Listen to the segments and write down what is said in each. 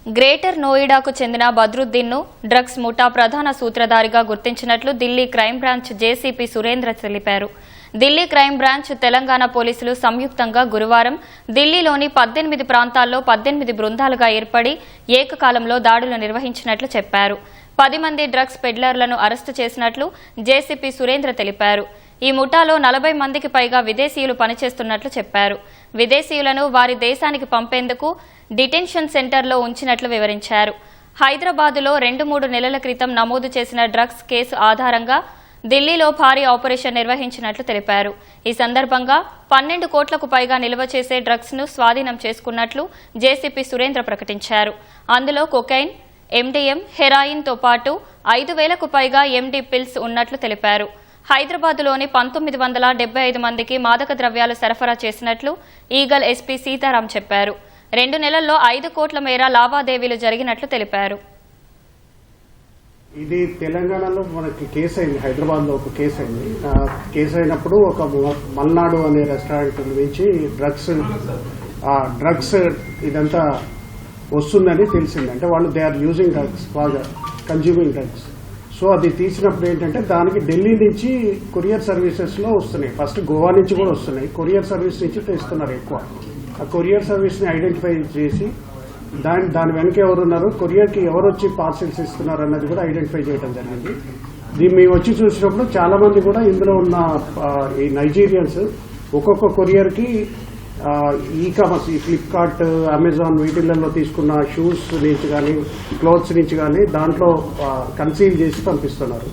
Greater నోయిడాకు చెందిన బద్రుద్దీన్ను drugs ముఠా ప్రధాన సూత్రధారిగా గుర్తించినట్లు Delhi crime branch JCP Surendra తెలిపారు. ఢిల్లీ క్రైమ్ బ్రాంచ్, తెలంగాణ పోలీసులు సంయుక్తంగా గురువారం ఢిల్లీలోని 18 ప్రాంతాల్లో 18 బృందాలుగా ఏర్పడి ఏకకాలంలో దాడులు నిర్వహించినట్లు చెప్పారు. 10 మంది డ్రగ్స్ పెడ్లర్లను అరెస్టు చేసినట్లు జేసీపీ సురేంద్ర తెలిపారు. ఈ ముఠాలో 40 మందికి పైగా విదేశీయులు పనిచేస్తున్నట్లు చెప్పారు. విదేశీయులను వారి దేశానికి పంపేందుకు డిటెన్షన్ సెంటర్లో ఉంచినట్లు వివరించారు. హైదరాబాదులో 2-3 నెలల క్రితం నమోదు చేసిన డ్రగ్స్ కేసు ఆధారంగా ఢిల్లీలో భారీ ఆపరేషన్ నిర్వహించినట్లు తెలిపారు. ఈ సందర్భంగా 12 కోట్లకు పైగా నిల్వ చేసే డ్రగ్స్ ను స్వాధీనం చేసుకున్నట్లు జేసీపీ సురేంద్ర ప్రకటించారు. అందులో కొకైన్, ఎండీఎం, హెరాయిన్ తో పాటు 5,000కు పైగా ఎండీ పిల్స్ ఉన్నట్లు తెలిపారు. హైదరాబాద్లోని 1975 మందికి మాదక ద్రవ్యాలు సరఫరా చేసినట్లు ఈగల్ ఎస్పీ సీతారాం చెప్పారు. 2 నెలల్లో 5 కోట్ల మేర లావాదేవీలు జరిగినట్లు తెలిపారు. ఇది తెలంగాణలో మనకి కేసు అయింది. హైదరాబాద్లో ఒక కేసు అయింది. కేసు అయినప్పుడు ఒక మల్నాడు అనే రెస్టారెంట్ నుంచి డ్రగ్స్ ఇదంతా వస్తుందని తెలిసింది. అంటే వాళ్ళు they are using drugs, consuming drugs. So అది తీసినప్పుడు ఏంటంటే దానికి ఢిల్లీ నుంచి కొరియర్ సర్వీసెస్లో వస్తున్నాయి. ఫస్ట్ గోవా నుంచి కూడా వస్తున్నాయి. కొరియర్ సర్వీస్ నుంచి తెస్తున్నారు ఎక్కువ. ఆ కొరియర్ సర్వీస్ని ఐడెంటిఫై చేసి దాని వెనక ఎవరున్నారు, కొరియర్కి ఎవరు వచ్చి పార్సిల్స్ ఇస్తున్నారు అన్నది కూడా ఐడెంటిఫై చేయడం జరిగింది. దీన్ని మేము వచ్చి చూసినప్పుడు చాలా మంది కూడా ఇందులో ఉన్న ఈ నైజీరియన్స్ ఒక్కొక్క కొరియర్కి ఈ కామర్స్, ఈ ఫ్లిప్కార్ట్, అమెజాన్ వీటిల్లో తీసుకున్న షూస్ నుంచి కానీ క్లోత్స్ నుంచి కానీ దాంట్లో కన్సీల్ చేసి పంపిస్తున్నారు.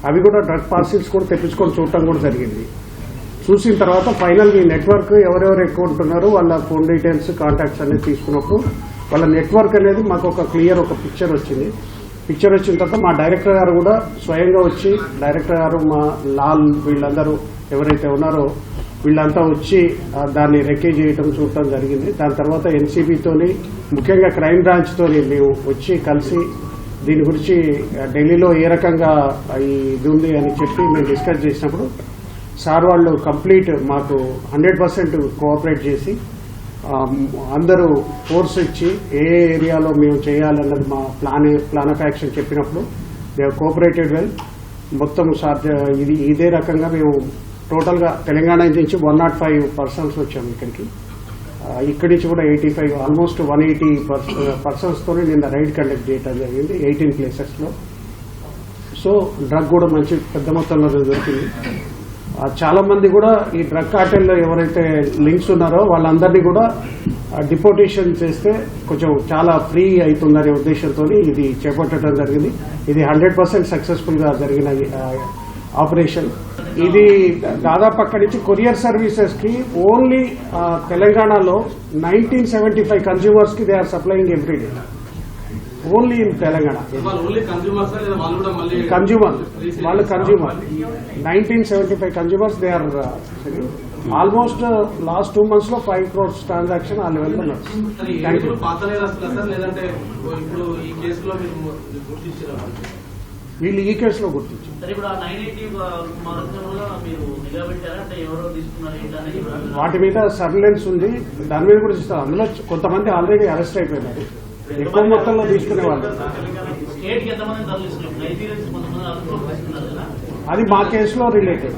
అవి కూడా డ్రగ్ పార్సిల్స్ కూడా తెప్పించుకొని చూడటం కూడా జరిగింది. చూసిన తర్వాత ఫైనల్ ఈ నెట్వర్క్ ఎవరెవరు ఎక్కువ ఉంటున్నారు వాళ్ళ ఫోన్ డీటెయిల్స్, కాంటాక్ట్స్ అనేది తీసుకున్నప్పుడు వాళ్ళ నెట్వర్క్ అనేది మాకు ఒక క్లియర్ ఒక పిక్చర్ వచ్చింది. పిక్చర్ వచ్చిన తర్వాత మా డైరెక్టర్ గారు కూడా స్వయంగా వచ్చి, డైరెక్టర్ గారు, మా లాల్, వీళ్ళందరూ ఎవరైతే ఉన్నారో వీళ్ళంతా వచ్చి దాన్ని రెక్కే చేయటం చూడటం జరిగింది. దాని తర్వాత ఎన్సీబీతోని, ముఖ్యంగా క్రైమ్ బ్రాంచ్తోని మేము వచ్చి కలిసి దీని గురించి ఢిల్లీలో ఏ రకంగా ఇది ఉంది అని చెప్పి మేము డిస్కస్ చేసినప్పుడు సార్ వాళ్ళు కంప్లీట్ మాకు 100% కోఆపరేట్ చేసి అందరూ ఫోర్స్ ఇచ్చి ఏ ఏరియాలో మేము చేయాలన్నది మా ప్లాన్ ఆఫ్ యాక్షన్ చెప్పినప్పుడు దే హావ్ కోఆపరేటెడ్ వెల్. మొత్తం ఇదే రకంగా మేము టోటల్గా తెలంగాణ నుంచి 105 పర్సన్స్ వచ్చాము ఇక్కడికి. ఇక్కడి నుంచి కూడా 85, ఆల్మోస్ట్ 180 పర్సన్స్తో నిన్న రైడ్ కండక్ట్ చేయడం జరిగింది 18 ప్లేసెస్లో. సో డ్రగ్ కూడా మంచి పెద్ద మొత్తంలో దొరికింది. చాలా మంది కూడా ఈ డ్రగ్ కార్టెల్లో ఎవరైతే లింక్స్ ఉన్నారో వాళ్ళందరినీ కూడా డిపోటేషన్ చేస్తే కొంచెం చాలా ఫ్రీ అవుతుందనే ఉద్దేశంతో ఇది చేపట్టడం జరిగింది. ఇది 100% సక్సెస్ఫుల్గా జరిగిన ఆపరేషన్. ఇది దాదాపు అక్కడి నుంచి కొరియర్ సర్వీసెస్ కి ఓన్లీ తెలంగాణలో 1975 కన్స్యూమర్స్ కి they are supplying everyday. Only in Telangana consumer, వాళ్ళు consumer 1975 consumers they are almost last 2 months లో 5 crores ట్రాన్సాక్షన్ ఆ లెవెల్లో ఉన్నారు. వీళ్ళు ఈ కేసులో గుర్తించారు. వాటి మీద సర్వేలెన్స్ ఉంది, దాని మీద కూడా ఇస్తారు. అందులో కొంతమంది ఆల్రెడీ అరెస్ట్ అయిపోయినారు. ఎక్కువ మొత్తంలో తీసుకునే వాళ్ళు అది మా కేసులో రిలేటెడ్.